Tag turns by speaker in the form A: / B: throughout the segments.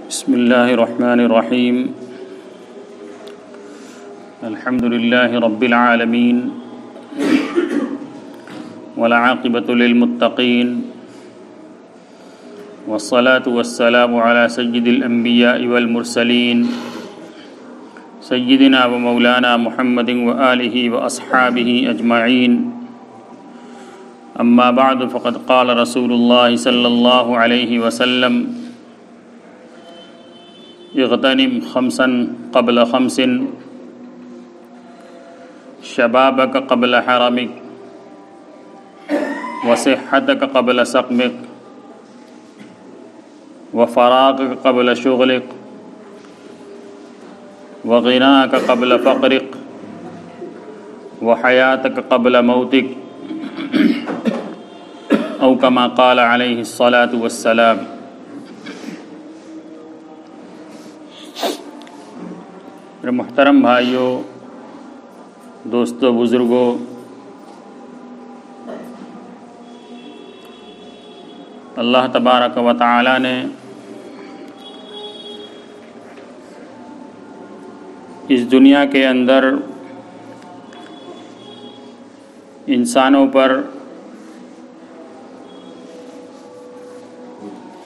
A: بسم الله الرحمن الرحيم. الحمد لله رب العالمين والعاقبة للمتقين والصلاة والسلام على سيد الأنبياء والمرسلين سيدنا ومولانا محمد وآله وأصحابه أجمعين. أما بعد فقد قال رسول الله صلى الله عليه وسلم: اغتنم خمسا قبل خمس، شبابك قبل حرمك، وصحتك قبل سقمك، وفراغك قبل شغلك، وغناك قبل فقرك، وحياتك قبل موتك، او كما قال عليه الصلاة والسلام. میرے محترم بھائیوں، دوستوں، بزرگوں، اللہ تبارک و تعالی نے اس دنیا کے اندر انسانوں پر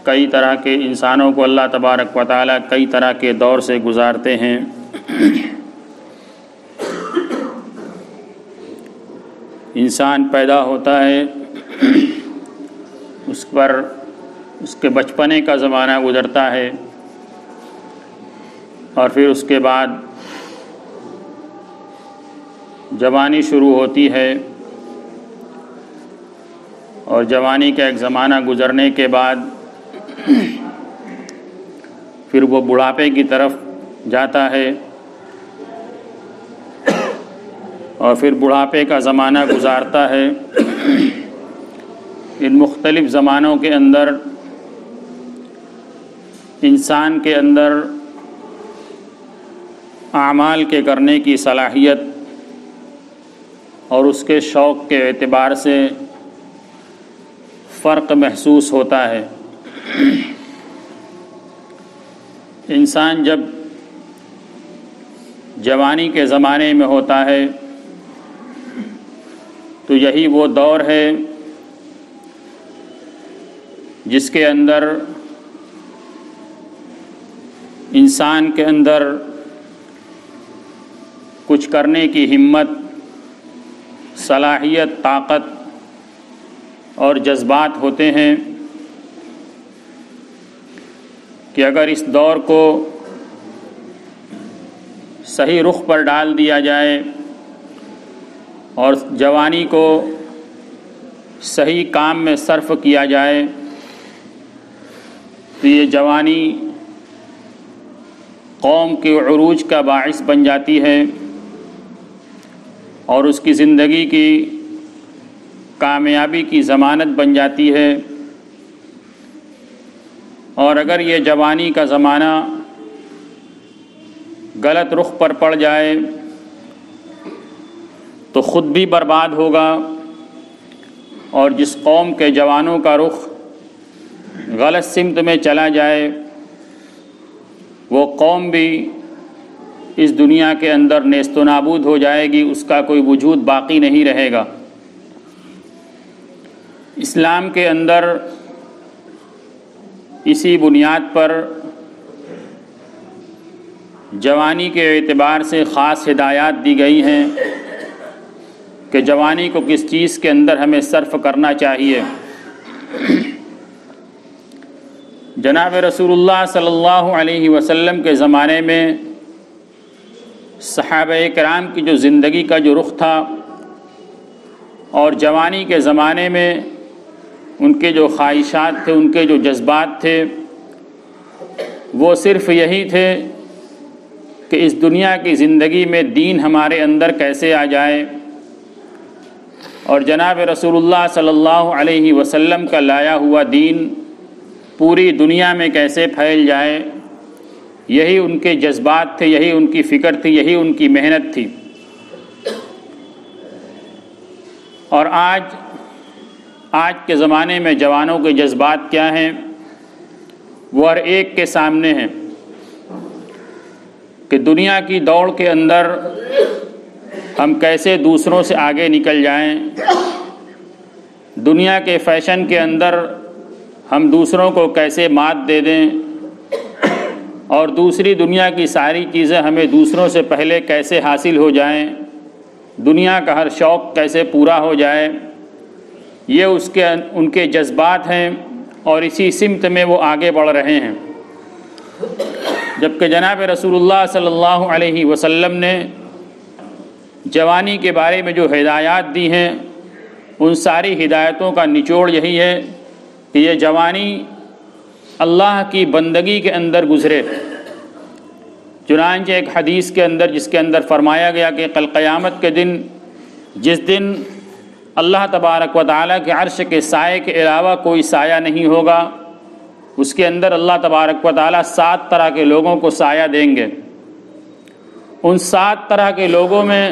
A: کئی طرح کے انسانوں کو اللہ تبارک و تعالی کئی طرح کے دور سے گزارتے ہیں. انسان پیدا ہوتا ہے، اس کے بچپنے کا زمانہ گزرتا ہے، اور پھر اس کے بعد جوانی شروع ہوتی ہے، اور جوانی کا ایک زمانہ گزرنے کے بعد پھر وہ بڑھاپے کی طرف جاتا ہے، اور پھر بڑھاپے کا زمانہ گزارتا ہے. ان مختلف زمانوں کے اندر انسان کے اندر اعمال کے کرنے کی صلاحیت اور اس کے شوق کے اعتبار سے فرق محسوس ہوتا ہے. انسان جب جوانی کے زمانے میں ہوتا ہے تو یہی وہ دور ہے جس کے اندر انسان کے اندر کچھ کرنے کی ہمت، صلاحیت، طاقت اور جذبات ہوتے ہیں کہ اگر اس دور کو صحیح رخ پر ڈال دیا جائے اور جوانی کو صحیح کام میں صرف کیا جائے تو یہ جوانی قوم کے عروج کا باعث بن جاتی ہے اور اس کی زندگی کی کامیابی کی ضمانت بن جاتی ہے. اور اگر یہ جوانی کا زمانہ غلط رخ پر پڑ جائے تو خود بھی برباد ہوگا، اور جس قوم کے جوانوں کا رخ غلط سمت میں چلا جائے وہ قوم بھی اس دنیا کے اندر نیست و نابود ہو جائے گی، اس کا کوئی وجود باقی نہیں رہے گا. اسلام کے اندر اسی بنیاد پر جوانی کے اعتبار سے خاص ہدایات دی گئی ہیں کہ جوانی کو کس چیز کے اندر ہمیں صرف کرنا چاہیے. جناب رسول اللہ صلی اللہ علیہ وسلم کے زمانے میں صحابہ کرام کی جو زندگی کا جو رخ تھا اور جوانی کے زمانے میں ان کے جو خواہشات تھے، ان کے جو جذبات تھے، وہ صرف یہی تھے کہ اس دنیا کی زندگی میں دین ہمارے اندر کیسے آ جائے اور جناب رسول اللہ صلی اللہ علیہ وسلم کا لایا ہوا دین پوری دنیا میں کیسے پھیل جائے. یہی ان کے جذبات تھے، یہی ان کی فکر تھی، یہی ان کی محنت تھی. اور آج کے زمانے میں جوانوں کے جذبات کیا ہیں؟ وہ ہر ایک کے سامنے ہیں کہ دنیا کی دوڑ کے اندر ہم کیسے دوسروں سے آگے نکل جائیں، دنیا کے فیشن کے اندر ہم دوسروں کو کیسے مات دے دیں، اور دوسری دنیا کی ساری چیزیں ہمیں دوسروں سے پہلے کیسے حاصل ہو جائیں، دنیا کا ہر شوق کیسے پورا ہو جائے۔ یہ ان کے جذبات ہیں اور اسی سمت میں وہ آگے بڑھ رہے ہیں۔ جبکہ جناب رسول اللہ صلی اللہ علیہ وسلم نے جوانی کے بارے میں جو ہدایات دی ہیں، ان ساری ہدایتوں کا نچوڑ یہی ہے کہ یہ جوانی اللہ کی بندگی کے اندر گزرے۔ چنانچہ ایک حدیث کے اندر جس کے اندر فرمایا گیا کہ کل قیامت کے دن، جس دن اللہ تبارک و تعالیٰ کے عرش کے سائے کے علاوہ کوئی سایہ نہیں ہوگا، اس کے اندر اللہ تبارک و تعالیٰ 7 طرح کے لوگوں کو سایہ دیں گے۔ ان 7 طرح کے لوگوں میں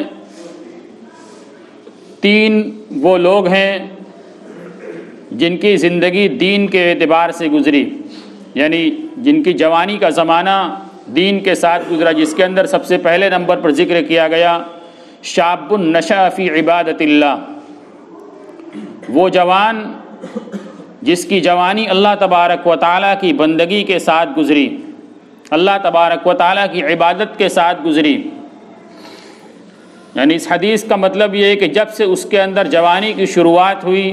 A: 3 وہ لوگ ہیں جن کی زندگی دین کے اعتبار سے گزری، یعنی جن کی جوانی کا زمانہ دین کے ساتھ گزرا، جس کے اندر سب سے پہلے نمبر پر ذکر کیا گیا شاب نشأ فی عبادت اللہ، وہ جوان جس کی جوانی اللہ تبارک و تعالیٰ کی بندگی کے ساتھ گزری، اللہ تبارک و تعالیٰ کی عبادت کے ساتھ گزری۔ یعنی اس حدیث کا مطلب یہ ہے کہ جب سے اس کے اندر جوانی کی شروعات ہوئی،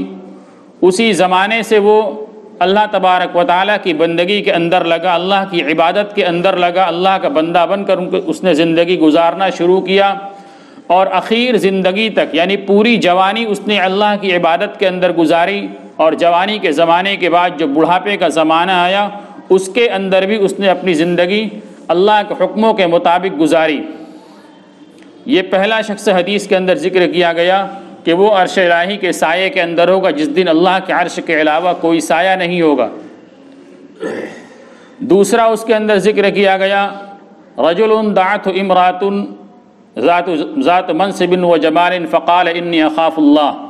A: اسی زمانے سے وہ اللہ تبارک و تعالیٰ کی بندگی کے اندر لگا، اللہ کی عبادت کے اندر لگا، اللہ کا بندہ بن کر اس نے زندگی گزارنا شروع کیا، اور اخیر زندگی تک یعنی پوری جوانی اس نے اللہ کی عبادت کے اندر گزاری، اور جوانی کے زمانے کے بعد جو بڑھاپے کا زمانہ آیا اس کے اندر بھی اس نے اپنی زندگی اللہ کے حکموں کے مطابق گزاری۔ یہ پہلا شخص حدیث کے اندر ذکر کیا گیا کہ وہ عرش الہی کے سائے کے اندر ہوگا، جس دن اللہ کے عرش کے علاوہ کوئی سایہ نہیں ہوگا۔ دوسرا اس کے اندر ذکر کیا گیا رجل دعته امرأة ذات منصب و جمال فقال انی اخاف اللہ۔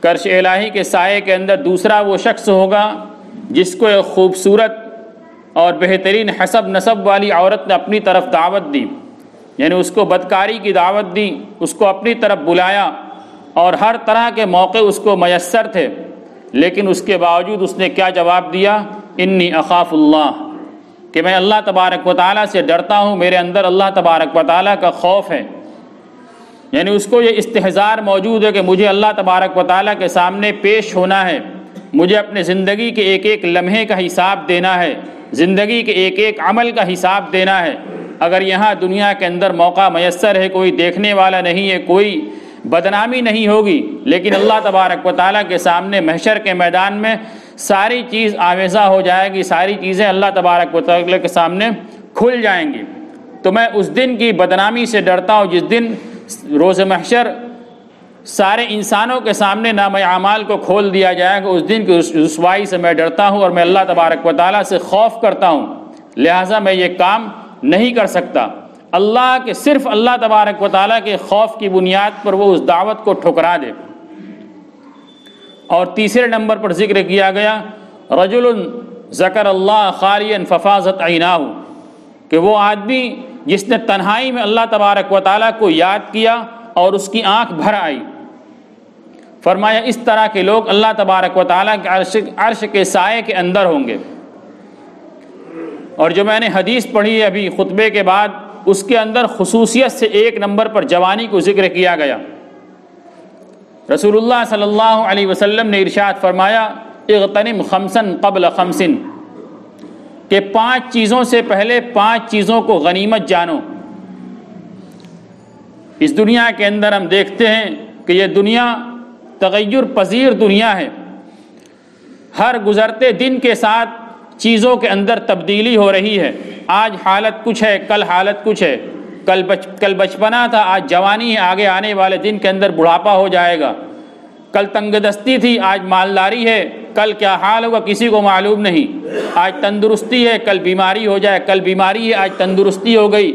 A: عرش الہی کے سائے کے اندر دوسرا وہ شخص ہوگا جس کو ایک خوبصورت اور بہترین حسب نسب والی عورت نے اپنی طرف دعوت دی، یعنی اس کو بدکاری کی دعوت دی، اس کو اپنی طرف بلایا، اور ہر طرح کے موقع اس کو میسر تھے، لیکن اس کے باوجود اس نے کیا جواب دیا؟ انی اخاف اللہ، کہ میں اللہ تبارک و تعالیٰ سے ڈرتا ہوں، میرے اندر اللہ تبارک و تعالیٰ کا خوف ہے۔ یعنی اس کو یہ استحضار موجود ہے کہ مجھے اللہ تبارک و تعالیٰ کے سامنے پیش ہونا ہے، مجھے اپنے زندگی کے ایک ایک لمحے کا حساب دینا ہے، زندگی کے ایک ایک عمل کا حساب دینا ہے۔ اگر یہاں دنیا کے اندر موقع میسر ہے، کوئی دیکھنے والا نہیں ہے، کوئی بدنامی نہیں ہوگی، لیکن اللہ تبارک و تعالیٰ کے سامنے محشر کے میدان میں ساری چیز آویزہ ہو جائے گی، ساری چیزیں اللہ تبارک و تعالیٰ کے سامنے کھل جائیں گی۔ تو میں اس دن کی بدنامی سے ڈرتا ہوں، جس دن روز محشر سارے انسانوں کے سامنے نامہ اعمال کو کھول دیا جائے گا، اس دن کی رسوائی سے میں ڈرتا ہوں، اور میں اللہ تبارک و تعالیٰ سے خوف کرتا ہوں، لہٰذا میں یہ کام نہیں کر سکتا۔ اللہ کے صرف اللہ تبارک و تعالیٰ کے خوف کی بنیاد پر وہ اس دعوت کو ٹھکرا دے۔ اور تیسرے نمبر پر ذکر کیا گیا رجل ذکر اللہ خالیا ففاضت عیناہ، کہ وہ آدمی جس نے تنہائی میں اللہ تبارک و تعالیٰ کو یاد کیا اور اس کی آنکھ بھر آئی۔ فرمایا اس طرح کے لوگ اللہ تبارک و تعالیٰ کے عرش کے سائے کے اندر ہوں گے۔ اور جو میں نے حدیث پڑھی ہے ابھی خطبے کے بعد، اس کے اندر خصوصیت سے 1 نمبر پر جوانی کو ذکر کیا گیا۔ رسول اللہ صلی اللہ علیہ وسلم نے ارشاد فرمایا اغتنم خمسا قبل خمس، کہ 5 چیزوں سے پہلے 5 چیزوں کو غنیمت جانو۔ اس دنیا کے اندر ہم دیکھتے ہیں کہ یہ دنیا تغیر پذیر دنیا ہے، ہر گزرتے دن کے ساتھ چیزوں کے اندر تبدیلی ہو رہی ہے۔ آج حالت کچھ ہے، کل حالت کچھ ہے، کل بچپنا تھا، آج جوانی ہے، آگے آنے والے دن کے اندر بڑھاپا ہو جائے گا۔ کل تنگ دستی تھی، آج مالداری ہے، کل کیا حال ہوگا کسی کو معلوم نہیں۔ آج تندرستی ہے، کل بیماری ہو جائے، کل بیماری ہے، آج تندرستی ہو گئی۔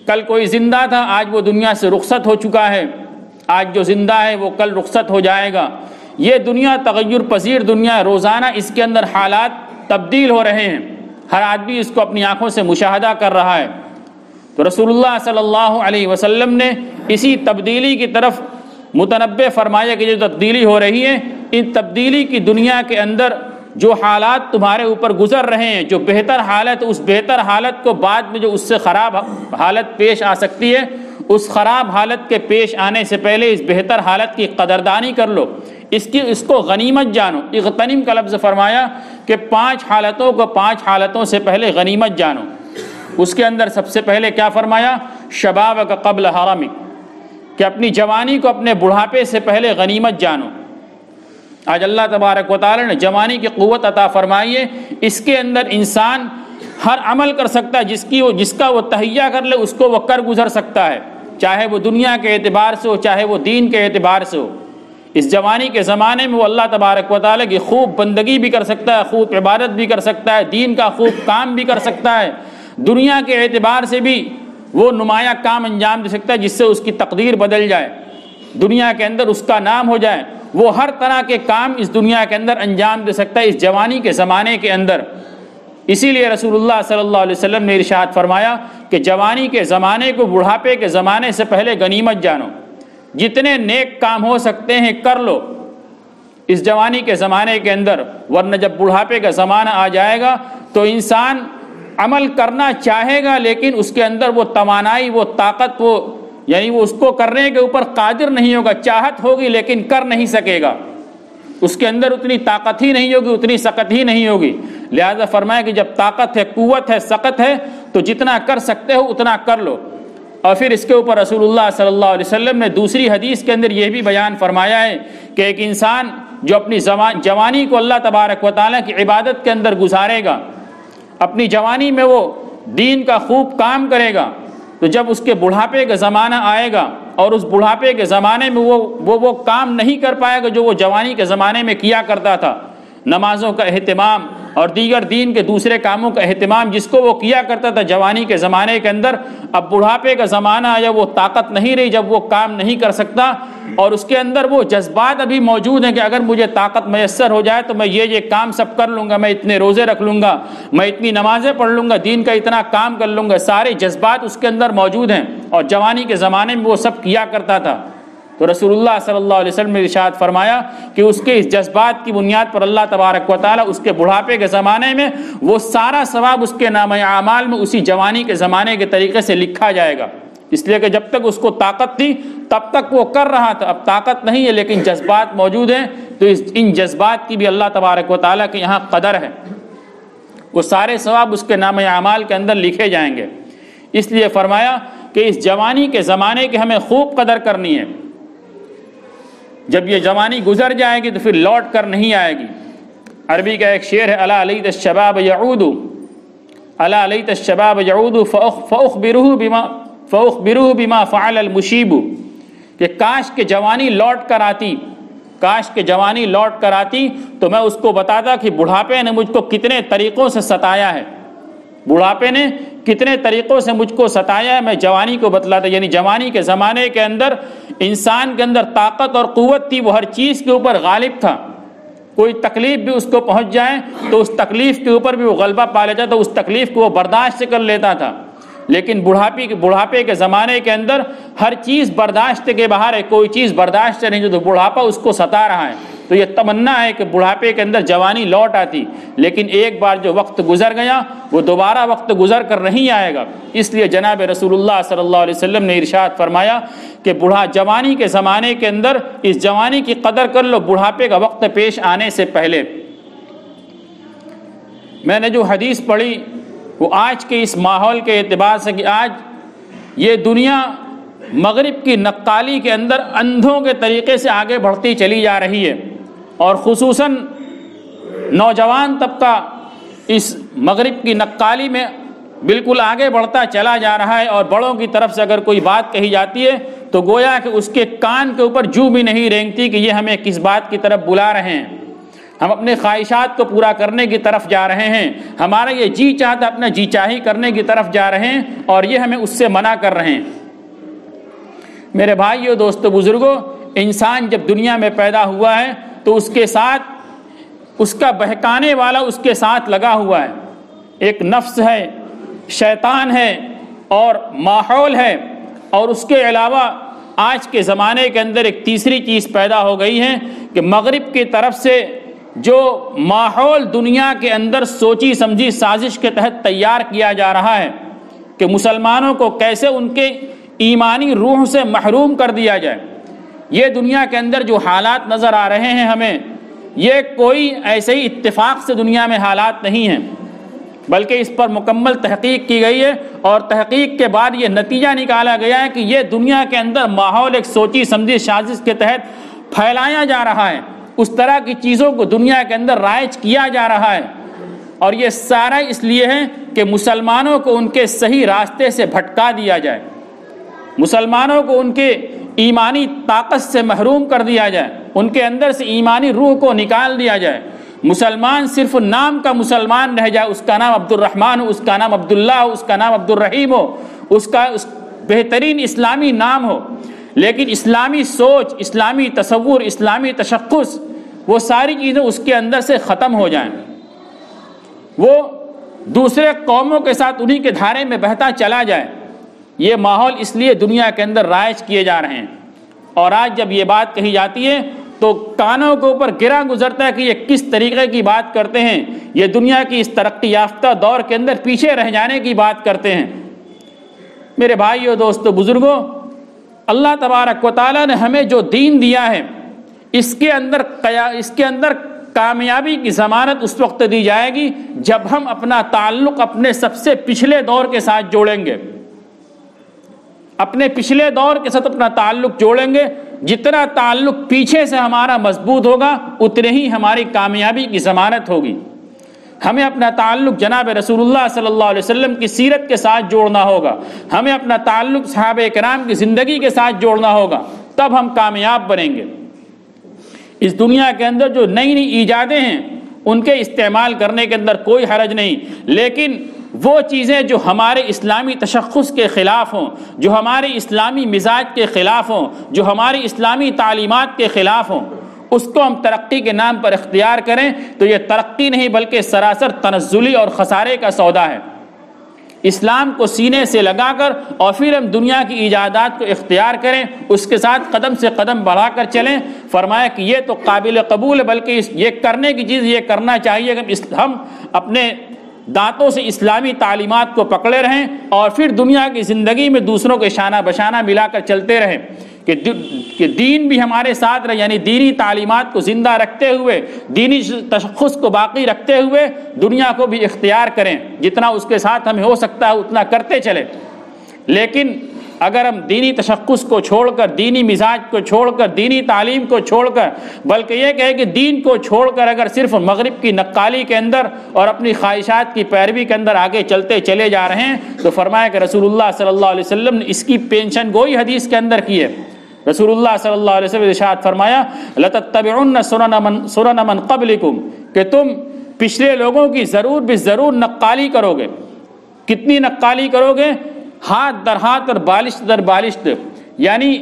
A: کل کوئی زندہ تھا، آج وہ دنیا سے رخصت ہو چکا ہے، آج جو زندہ ہے وہ کل رخصت ہو جائے گا۔ یہ دنیا تغیر پذیر دنیا ہے، روزانہ اس کے اندر حالات تبدیل ہو رہے ہیں، ہر آدمی اس کو اپنی آنکھوں سے مشاہدہ کر رہا ہے۔ تو رسول اللہ صلی اللہ علیہ وسلم نے اسی تبدیلی کی طرف متنبہ فرمایا کہ جو تبدیلی ہو رہی ہے، ان تبدیلی کی دنیا کے اندر جو حالات تمہارے اوپر گزر رہے ہیں، جو بہتر حالت، اس بہتر حالت کو بعد میں جو اس سے خراب حالت پیش آ سکتی ہے، اس خراب حالت کے پیش آنے سے پہلے اس بہتر حالت کی قدردانی کر لو، اس کو غنیمت جانو۔ اغتنم کا لفظ فرمایا کہ 5 حالتوں کو 5 حالتوں سے پہلے غنیمت جانو۔ اس کے اندر سب سے پہلے کیا فرمایا؟ شبابک قبل حرمک، کہ اپنی جوانی کو اپنے بڑھاپے سے پہلے غنیمت جانو۔ آج اللہ تبارک و تعالی نے جوانی کی قوت عطا فرمائی ہے، اس کے اندر انسان ہر عمل کر سکتا ہے، جس کا وہ تہیہ کر لے اس کو وہ کر گزر سکتا ہے، چاہے وہ دنیا کے اعتبار سے ہو، چاہے وہ دین کے اعتبار سے ہو۔ اس جوانی کے زمانے میں وہ اللہ تبارک و تعالی کی خوب بندگی بھی کر سکتا ہے، خوب عبادت بھی کر سکتا ہے، دین کا خوب کام بھی کر سکتا ہے، دنیا کے اعتبار سے بھی وہ نمایاں کام انجام دے سکتا ہے جس سے اس کی تقدیر بدل جائے، دنیا کے اندر اس کا نام ہو جائے۔ وہ ہر طرح کے کام اس دنیا کے اندر انجام دے سکتا ہے اس جوانی کے زمانے کے اندر۔ اسی لیے رسول اللہ صلی اللہ علیہ وسلم نے ارشاد فرمایا کہ جوانی کے زمانے کو بڑھاپے کے زمانے سے پہلے غنیمت جانو، جتنے نیک کام ہو سکتے ہیں کر لو اس جوانی کے زمانے کے اندر، ورنہ جب بڑھاپے کا زمانہ آ جائے گا تو انسان عمل کرنا چاہے گا لیکن اس کے اندر وہ توانائی، وہ طاقت، یعنی وہ اس کو کرنے کے اوپر قادر نہیں ہوگا، چاہت ہوگی لیکن کر نہیں سکے گا، اس کے اندر اتنی طاقت ہی نہیں ہوگی، اتنی سخت ہی نہیں ہوگی۔ لہذا فرمایا کہ جب طاقت ہے، قوت ہے، سخت ہے تو جتنا کر سکتے ہو اتنا کر لو۔ اور پھر اس کے اوپر رسول اللہ صلی اللہ علیہ وسلم نے دوسری حدیث کے اندر یہ بھی بیان فرمایا ہے کہ ایک انسان جو اپنی جوانی کو اللہ تبارک و تعالیٰ کی عبادت کے اندر گزارے گا، اپنی جوانی میں وہ دین کا خوب کام کرے گا، تو جب اس کے بڑھاپے کا زمانہ آئے گا اور اس بڑھاپے کے زمانے میں وہ کام نہیں کر پائے گا جو وہ جوانی کے زمانے میں کیا کرتا تھا، نمازوں کا اہتمام اور دیگر دین کے دوسرے کاموں کا اہتمام جس کو وہ کیا کرتا تھا جوانی کے زمانے کے اندر، اب بڑھاپے کا زمانہ آیا، وہ طاقت نہیں رہی، جب وہ کام نہیں کر سکتا اور اس کے اندر وہ جذبات ابھی موجود ہیں کہ اگر مجھے طاقت میسر ہو جائے تو میں یہ کام سب کر لوں گا، میں اتنے روزے رکھ لوں گا، میں اتنی نمازیں پڑھ لوں گا، دین کا اتنا کام کر لوں گا، سارے جذبات اس کے اندر موجود ہیں اور جوانی کے زمانے میں وہ سب کیا کرتا تھا۔ تو رسول اللہ صلی اللہ علیہ وسلم نے ارشاد فرمایا کہ اس کے اس جذبات کی بنیاد پر اللہ تبارک و تعالیٰ اس کے بڑھاپے کے زمانے میں وہ سارا ثواب اس کے نامہ اعمال میں اسی جوانی کے زمانے کے طریقے سے لکھا جائے گا، اس لیے کہ جب تک اس کو طاقت تھی تب تک وہ کر رہا تھا، اب طاقت نہیں ہے لیکن جذبات موجود ہیں، تو ان جذبات کی بھی اللہ تبارک و تعالیٰ کے یہاں قدر ہے، وہ سارے ثواب اس کے نامہ اعمال کے اندر لکھے جائیں گے۔ اس لیے فرمایا کہ اس جوانی کے زمانے کی ہمیں خوب قدر کرنی ہے، جب یہ جوانی گزر جائے گی تو پھر لوٹ کر نہیں آئے گی۔ عربی کا ایک شعر ہے، الا لیت الشباب یعود، الا لیت الشباب یعود فاخبروه بما فعل المشیب، کہ کاش کہ جوانی لوٹ کر آتی، کاش کہ جوانی لوٹ کر آتی تو میں اس کو بتاتا کہ بڑھاپے نے مجھ کو کتنے طریقوں سے ستایا ہے، بڑھاپے نے کتنے طریقوں سے مجھ کو ستایا ہے، میں جوانی کو بتلاتا۔ یعنی جوانی کے زمانے کے اندر انسان کے اندر طاقت اور قوت تھی، وہ ہر چیز کے اوپر غالب تھا، کوئی تکلیف بھی اس کو پہنچ جائے تو اس تکلیف کے اوپر بھی وہ غلبہ پا لیتا تھا، اس تکلیف کو وہ برداشت سے کر لیتا تھا۔ لیکن بڑھاپے کے زمانے کے اندر ہر چیز برداشت کے باہر ہے، کوئی چیز برداشت نہیں، جو تو بڑھاپا اس کو ستا رہا ہے۔ تو یہ تمنا ہے کہ بڑھاپے کے اندر جوانی لوٹ آتی، لیکن ایک بار جو وقت گزر گیا وہ دوبارہ وقت گزر کر نہیں آئے گا۔ اس لیے جناب رسول اللہ صلی اللہ علیہ وسلم نے ارشاد فرمایا کہ جوانی کے زمانے کے اندر اس جوانی کی قدر کر لو بڑھاپے کا وقت پیش آنے سے پہلے۔ میں نے جو حدیث پڑھی وہ آج کے اس ماحول کے اعتبار سے کہ آج یہ دنیا مغرب کی نقالی کے اندر اندھوں کے طریقے سے آگے بڑھتی چلی جا رہی ہے، اور خصوصاً نوجوان طبقہ اس مغرب کی نقالی میں بالکل آگے بڑھتا چلا جا رہا ہے، اور بڑوں کی طرف سے اگر کوئی بات کہی جاتی ہے تو گویا کہ اس کے کان کے اوپر جو بھی نہیں رینگتی کہ یہ ہمیں کس بات کی طرف بلا رہے ہیں، ہم اپنے خواہشات کو پورا کرنے کی طرف جا رہے ہیں، ہمارا یہ جی چاہتا اپنا جی چاہی کرنے کی طرف جا رہے ہیں، اور یہ ہمیں اس سے منع کر رہے ہیں۔ میرے بھائیو، دوستو، بزرگوں، انسان جب دنیا میں پیدا ہوا ہے تو اس کے ساتھ اس کا بہکانے والا اس کے ساتھ لگا ہوا ہے، ایک نفس ہے، شیطان ہے اور ماحول ہے، اور اس کے علاوہ آج کے زمانے کے اندر ایک تیسری چیز پیدا ہو گئی ہے کہ مغرب کی طرف سے جو ماحول دنیا کے اندر سوچی سمجھی سازش کے تحت تیار کیا جا رہا ہے کہ مسلمانوں کو کیسے ان کے ایمانی روح سے محروم کر دیا جائے، یہ دنیا کے اندر جو حالات نظر آ رہے ہیں ہمیں، یہ کوئی ایسے ہی اتفاق سے دنیا میں حالات نہیں ہیں، بلکہ اس پر مکمل تحقیق کی گئی ہے، اور تحقیق کے بعد یہ نتیجہ نکالا گیا ہے کہ یہ دنیا کے اندر ماحول ایک سوچی سمجھی سازش کے تحت پھیلایا جا رہا ہے، اس طرح کی چیزوں کو دنیا کے اندر رائج کیا جا رہا ہے، اور یہ سارا اس لیے ہے کہ مسلمانوں کو ان کے صحیح راستے سے بھٹکا دیا جائے، مسلمانوں کو ان کے ایمانی طاقت سے محروم کر دیا جائے، ان کے اندر سے ایمانی روح کو نکال دیا جائے، مسلمان صرف نام کا مسلمان رہ جائے، اس کا نام عبد الرحمن ہو، اس کا نام عبداللہ ہو، اس کا نام عبد الرحیم ہو، اس کا بہترین اسلامی نام ہو، لیکن اسلامی سوچ، اسلامی تصور، اسلامی تشخص، وہ ساری چیزیں اس کے اندر سے ختم ہو جائیں، وہ دوسرے قوموں کے ساتھ انہی کے دھارے میں بہتا چلا جائے۔ یہ ماحول اس لیے دنیا کے اندر رائج کیے جا رہے ہیں، اور آج جب یہ بات کہی جاتی ہے تو کانوں کے اوپر گرا گزرتا ہے کہ یہ کس طریقے کی بات کرتے ہیں، یہ دنیا کی اس ترقی یافتہ دور کے اندر پیچھے رہ جانے کی بات کرتے ہیں۔ میرے بھائیو، دوستو، بزرگوں، اللہ تبارک و تعالیٰ نے ہمیں جو دین دیا ہے، اس کے اندر کامیابی کی ضمانت اس وقت دی جائے گی جب ہم اپنا تعلق اپنے سب سے پچھلے دور کے ساتھ جوڑیں گے، اپنے پچھلے دور کے ساتھ اپنا تعلق جوڑیں گے۔ جتنا تعلق پیچھے سے ہمارا مضبوط ہوگا اتنے ہی ہماری کامیابی کی ضمانت ہوگی۔ ہمیں اپنا تعلق جناب رسول اللہ صلی اللہ علیہ وسلم کی سیرت کے ساتھ جوڑنا ہوگا، ہمیں اپنا تعلق صحابہ کرام کی زندگی کے ساتھ جوڑنا ہوگا، تب ہم کامیاب بنیں گے۔ اس دنیا کے اندر جو نئی نئی ایجادیں ہیں ان کے استعمال کرنے کے اندر کوئی حرج نہیں، لیکن وہ چیزیں جو ہمارے اسلامی تشخص کے خلاف ہوں، جو ہمارے اسلامی مزاج کے خلاف ہوں، جو ہماری اسلامی تعلیمات کے خلاف ہوں، اس کو ہم ترقی کے نام پر اختیار کریں تو یہ ترقی نہیں بلکہ سراسر تنزلی اور خسارے کا سودا ہے۔ اسلام کو سینے سے لگا کر اور پھر ہم دنیا کی ایجادات کو اختیار کریں، اس کے ساتھ قدم سے قدم بڑھا کر چلیں۔ فرمایا کہ یہ تو قابل قبول ہے، بلکہ یہ کرنے کی چیز یہ کرنا چاہیے کہ ہم اپنے دانتوں سے اسلامی تعلیمات کو پکڑے رہیں اور پھر دنیا کی زندگی میں دوسروں کے شانہ بشانہ ملا کر چلتے رہیں، کہ دین بھی ہمارے ساتھ رہے، یعنی دینی تعلیمات کو زندہ رکھتے ہوئے، دینی تشخص کو باقی رکھتے ہوئے دنیا کو بھی اختیار کریں، جتنا اس کے ساتھ ہمیں ہو سکتا ہے اتنا کرتے چلیں۔ لیکن اگر ہم دینی تشخص کو چھوڑ کر، دینی مزاج کو چھوڑ کر، دینی تعلیم کو چھوڑ کر، بلکہ یہ کہے کہ دین کو چھوڑ کر اگر صرف مغرب کی نقالی کے اندر اور اپنی خواہشات کی پیروی کے اندر آگے چلتے چلے جا رہے ہیں، تو فرمایا کہ رسول اللہ صلی اللہ علیہ وسلم نے اس کی پینشن گوئی حدیث کے اندر کی ہے۔ رسول اللہ صلی اللہ علیہ وسلم نے ارشاد فرمایا لَتَتَّبِعُنَّ سُنَنَ مَنْ قَبْلِكُمْ، کہ تم پچھلے لوگوں کی ضرور بضرور نقالی کرو گے۔ کتنی نقالی کرو گے؟ ہاتھ در ہاتھ اور بالشت در بالشت، یعنی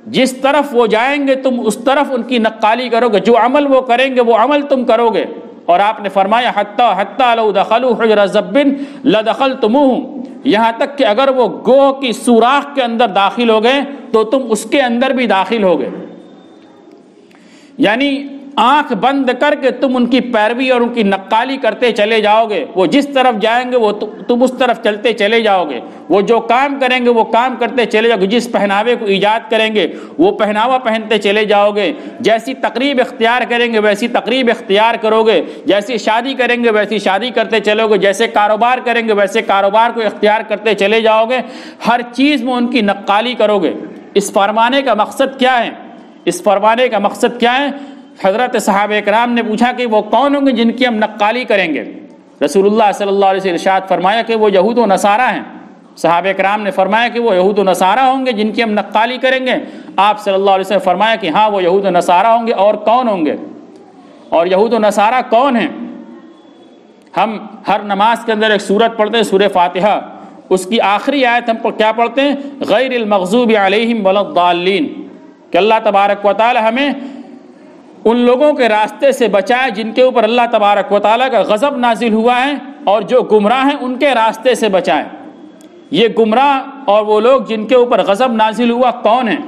A: جس طرف وہ جائیں گے تم اس طرف ان کی نقالی کرو گے، جو عمل وہ کریں گے وہ عمل تم کرو گے۔ اور آپ نے فرمایا حتیٰ لو دخلوا حجر ضب لدخلتموہ، یہاں تک کہ اگر وہ گوہ کی سوراخ کے اندر داخل ہو گئے تو تم اس کے اندر بھی داخل ہو گئے، یعنی آنکھ بند کر کے تم ان کی پیروی اور ان کی نقالی کرتے چلے جاؤ گے۔ وہ جس طرف جائیں گے وہ تم اس طرف چلتے چلے جاؤ گے، وہ جو کام کریں گے وہ کام کرتے چلے جاؤ گے، جس پہناوے کو ایجاد کریں گے وہ پہناوا پہنتے چلے جاؤ گے، جیسی تقریب اختیار کریں گے ویسی تقریب اختیار کرو گے، جیسی شادی کریں گے ویسی شادی کرتے چلو گے، جیسے کاروبار کریں گے ویسے کاروبار کو اختیار کرتے چلے جاؤ گے، ہر چیز میں ان کی نقالی کرو گے۔ اس فرمانے کا مقصد کیا ہے؟ اس فرمانے کا مقصد کیا ہے؟ حضرت صحابہ کرام نے پوچھا کہ وہ کون ہوں گے جن کی ہم نقالی کریں گے؟ رسول اللہ صلی اللہ علیہ وسلم ارشاد فرمایا کہ وہ یہود و نصارہ ہیں۔ صحابہ کرام نے فرمایا کہ وہ یہود و نصارہ ہوں گے جن کی ہم نقالی کریں گے؟ آپ صلی اللہ علیہ وسلم فرمایا کہ ہاں وہ یہود و نصارہ ہوں گے۔ اور کون ہوں گے؟ اور یہود و نصارہ کون ہیں؟ ہم ہر نماز کے اندر ایک سورت پڑھتے ہیں، سورہ فاتحہ، اس کی آخری آیت ہم کیا پڑھتے ہیں؟ غیر المغضوب علیہم ولا الضالین، کہ اللہ تبارک و تعالی ہمیں ان لوگوں کے راستے سے بچائے جن کے اوپر اللہ تبارک و تعالیٰ کا غضب نازل ہوا ہے، اور جو گمراہ ہیں ان کے راستے سے بچائے۔ یہ گمراہ اور وہ لوگ جن کے اوپر غضب نازل ہوا کون ہیں؟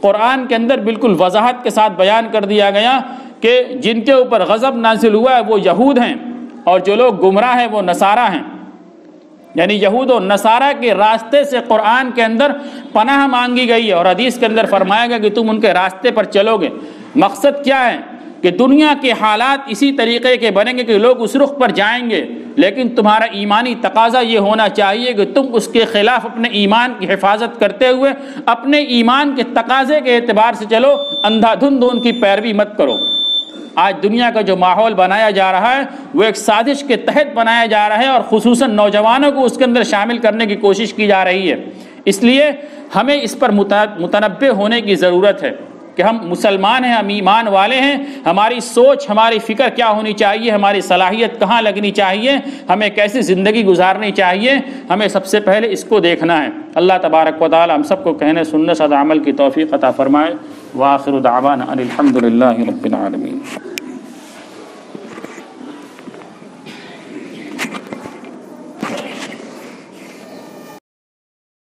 A: قرآن کے اندر بالکل وضاحت کے ساتھ بیان کر دیا گیا کہ جن کے اوپر غضب نازل ہوا ہے وہ یہود ہیں، اور جو لوگ گمراہ ہیں وہ نصارہ ہیں۔ یعنی یہود و نصارہ کے راستے سے قرآن کے اندر پناہ مانگی گئی ہے، اور حدیث کے اندر فرمایا گیا کہ تم ان کے راستے پر چلو گے۔ مقصد کیا ہے کہ دنیا کے حالات اسی طریقے کے بنیں گے کہ لوگ اس رخ پر جائیں گے، لیکن تمہارا ایمانی تقاضا یہ ہونا چاہیے کہ تم اس کے خلاف اپنے ایمان کی حفاظت کرتے ہوئے اپنے ایمان کے تقاضے کے اعتبار سے چلو، اندھا دھند ان کی پیروی مت کرو۔ آج دنیا کا جو ماحول بنایا جا رہا ہے وہ ایک سازش کے تحت بنایا جا رہا ہے، اور خصوصاً نوجوانوں کو اس کے اندر شامل کرنے کی کوشش کی جا رہی ہے۔ اس لیے ہمیں اس پر متنبہ ہونے کی ضرورت ہے کہ ہم مسلمان ہیں، ہم ایمان والے ہیں، ہماری سوچ، ہماری فکر کیا ہونی چاہیے، ہماری صلاحیت کہاں لگنی چاہیے، ہمیں کیسی زندگی گزارنی چاہیے، ہمیں سب سے پہلے اس کو دیکھنا ہے۔ اللہ تبارک و تعالی ہم سب کو کہنے سننے سے عمل کی توفیق عطا فرمائے۔ وآخر دعوانا ان الحمد للہ رب العالمین۔